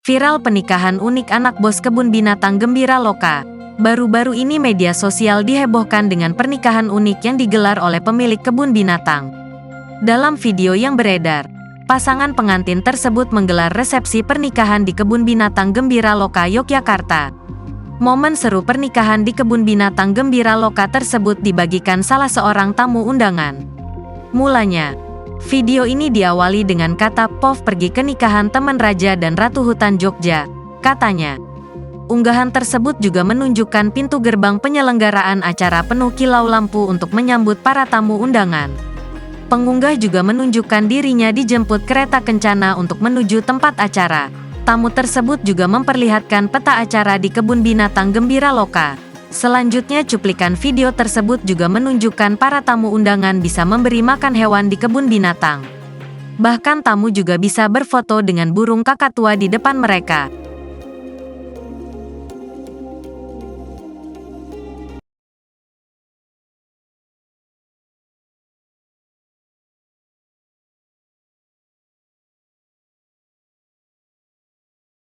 Viral pernikahan unik anak bos kebun binatang Gembira Loka. Baru-baru ini media sosial dihebohkan dengan pernikahan unik yang digelar oleh pemilik kebun binatang. Dalam video yang beredar, pasangan pengantin tersebut menggelar resepsi pernikahan di kebun binatang Gembira Loka, Yogyakarta. Momen seru pernikahan di kebun binatang Gembira Loka tersebut dibagikan salah seorang tamu undangan. Mulanya, video ini diawali dengan kata "Pov pergi ke nikahan teman Raja dan Ratu Hutan Jogja," katanya. Unggahan tersebut juga menunjukkan pintu gerbang penyelenggaraan acara penuh kilau lampu untuk menyambut para tamu undangan. Pengunggah juga menunjukkan dirinya dijemput kereta kencana untuk menuju tempat acara. Tamu tersebut juga memperlihatkan peta acara di kebun binatang Gembira Loka. Selanjutnya cuplikan video tersebut juga menunjukkan para tamu undangan bisa memberi makan hewan di kebun binatang. Bahkan tamu juga bisa berfoto dengan burung kakatua di depan mereka.